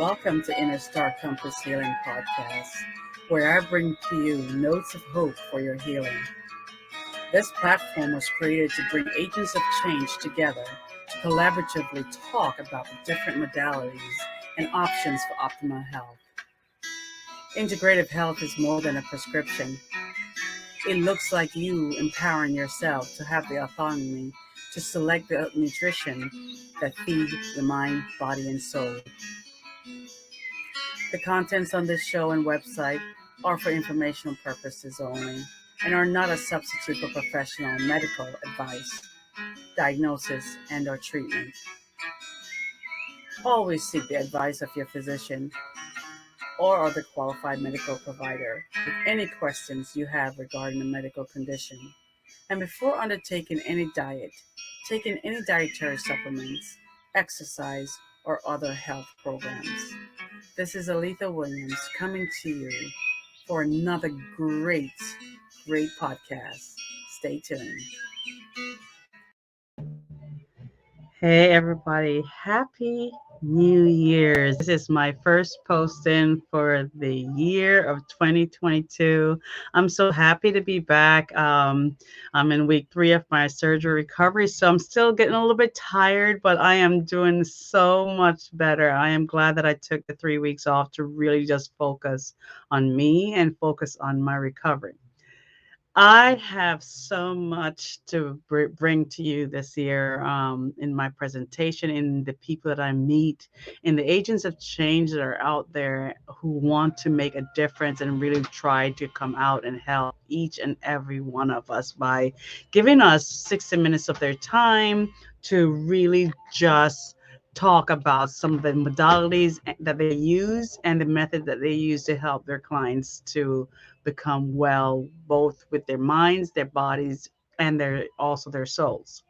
Welcome to Inner Star Compass Healing Podcast, where I bring to you notes of hope for your healing. This platform was created to bring agents of change together to collaboratively talk about the different modalities and options for optimal health. Integrative health is more than a prescription. It looks like you empowering yourself to have the autonomy to select the nutrition that feeds the mind, body, and soul. The contents on this show and website are for informational purposes only and are not a substitute for professional medical advice, diagnosis, and/or treatment. Always seek the advice of your physician or other qualified medical provider with any questions you have regarding a medical condition. And before undertaking any diet, taking any dietary supplements, exercise, or other health programs. This is Aletha Williams coming to you for another great podcast. Stay tuned. Hey everybody, happy New Year's. This is my first posting for the year of 2022. I'm so happy to be back. I'm in week 3 of my surgery recovery, so I'm still getting a little bit tired, but I am doing so much better. I am glad that I took the 3 weeks off to really just focus on me and focus on my recovery. I have so much to bring to you this year in my presentation, in the people that I meet, in the agents of change that are out there who want to make a difference and really try to come out and help each and every one of us by giving us 60 minutes of their time to really just talk about some of the modalities that they use and the method that they use to help their clients to become well, both with their minds, their bodies, and their souls.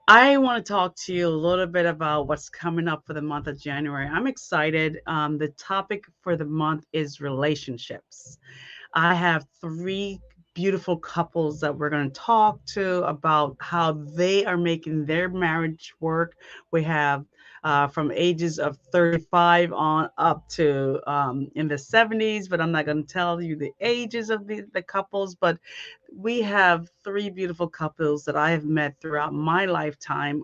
I want to talk to you a little bit about what's coming up for the month of January. I'm excited. The topic for the month is relationships. I have 3 beautiful couples that we're going to talk to about how they are making their marriage work. We have from ages of 35 on up to in the 70s, but I'm not going to tell you the ages of the couples, but we have 3 beautiful couples that I have met throughout my lifetime.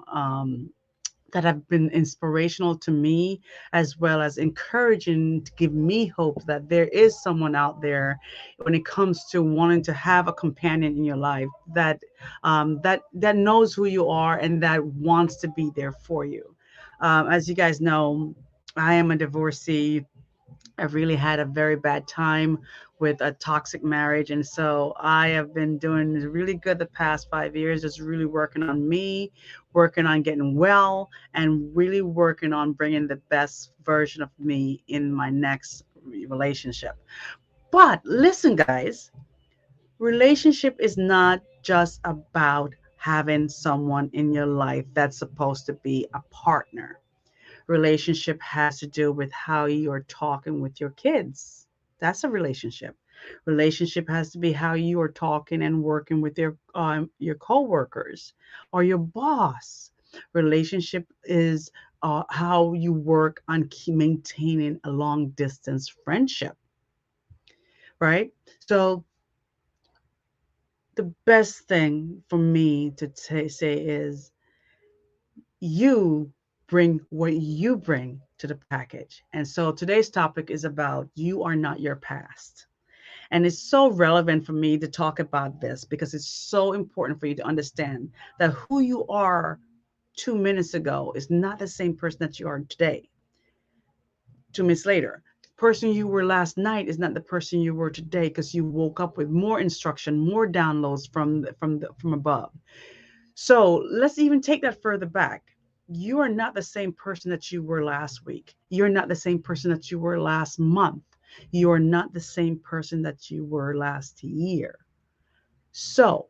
That have been inspirational to me, as well as encouraging to give me hope that there is someone out there when it comes to wanting to have a companion in your life that knows who you are and that wants to be there for you. As you guys know, I am a divorcee. I really had a very bad time with a toxic marriage. And so I have been doing really good the past 5 years, just really working on me, working on getting well, and really working on bringing the best version of me in my next relationship. But listen, guys, relationship is not just about having someone in your life that's supposed to be a partner. Relationship has to do with how you're talking with your kids. That's a relationship. Relationship has to be how you are talking and working with your coworkers or your boss. Relationship is how you work on maintaining a long distance friendship, right? So the best thing for me to say is you bring what you bring to the package. And so today's topic is about you are not your past. And it's so relevant for me to talk about this because it's so important for you to understand that who you are 2 minutes ago is not the same person that you are today. 2 minutes later, the person you were last night is not the person you were today because you woke up with more instruction, more downloads from above. So let's even take that further back. You are not the same person that you were last week. You're not the same person that you were last month. You are not the same person that you were last year. So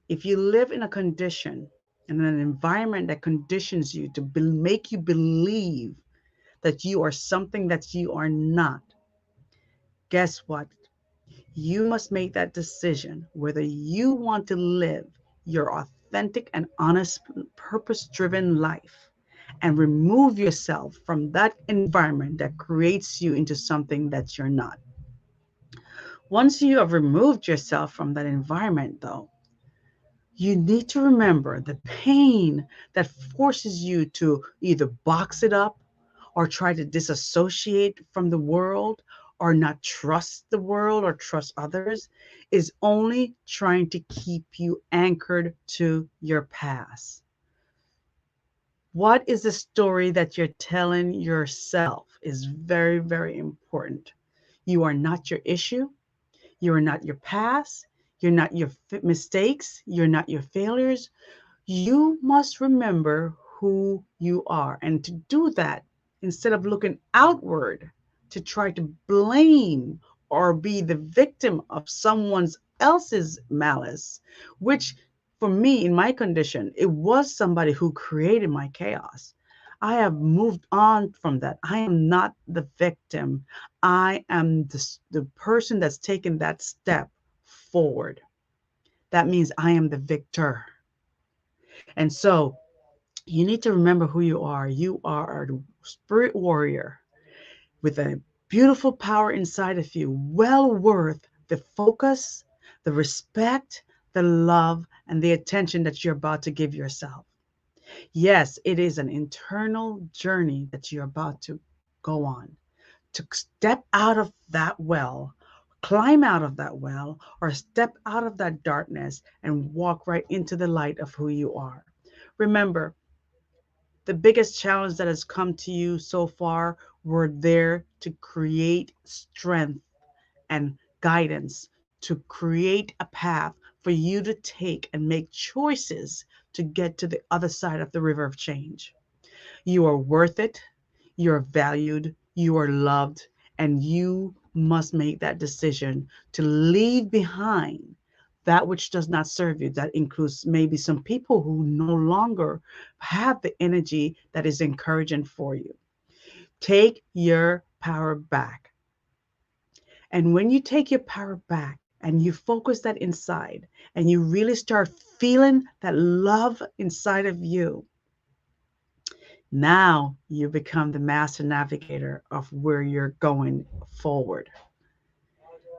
if you live in a condition, in an environment that conditions you to make you believe that you are something that you are not, guess what? You must make that decision whether you want to live your authentic and honest, purpose driven life and remove yourself from that environment that creates you into something that you're not. Once you have removed yourself from that environment, though, you need to remember the pain that forces you to either box it up or try to disassociate from the world or not trust the world or trust others is only trying to keep you anchored to your past. What is the story that you're telling yourself is very, very important. You are not your issue. You are not your past. You're not your mistakes. You're not your failures. You must remember who you are. And to do that, instead of looking outward to try to blame or be the victim of someone else's malice, which for me, in my condition, it was somebody who created my chaos. I have moved on from that. I am not the victim. I am the person that's taken that step forward. That means I am the victor. And so you need to remember who you are. You are a spirit warrior with a beautiful power inside of you, well worth the focus, the respect, the love, and the attention that you're about to give yourself. Yes, it is an internal journey that you're about to go on to step out of that well, climb out of that well, or step out of that darkness and walk right into the light of who you are. Remember, the biggest challenge that has come to you so far were there to create strength and guidance, to create a path for you to take and make choices to get to the other side of the river of change. You are worth it. You're valued. You are loved. And you must make that decision to leave behind that which does not serve you. That includes maybe some people who no longer have the energy that is encouraging for you. Take your power back. And when you take your power back and you focus that inside and you really start feeling that love inside of you, now you become the master navigator of where you're going forward.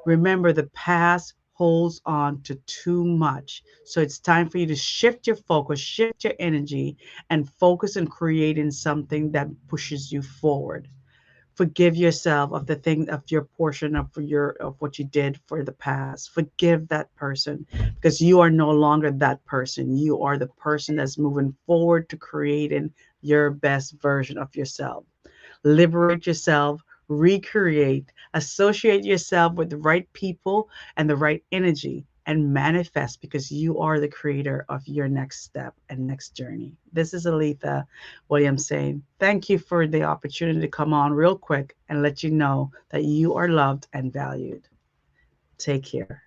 Remember, the past holds on to too much. So it's time for you to shift your focus, shift your energy, and focus on creating something that pushes you forward. Forgive yourself of the thing of your portion of what you did for the past. Forgive that person because you are no longer that person. You are the person that's moving forward to creating your best version of yourself. Liberate yourself, recreate, associate yourself with the right people and the right energy, and manifest because you are the creator of your next step and next journey. This is Aletha Williams saying thank you for the opportunity to come on real quick and let you know that you are loved and valued. Take care.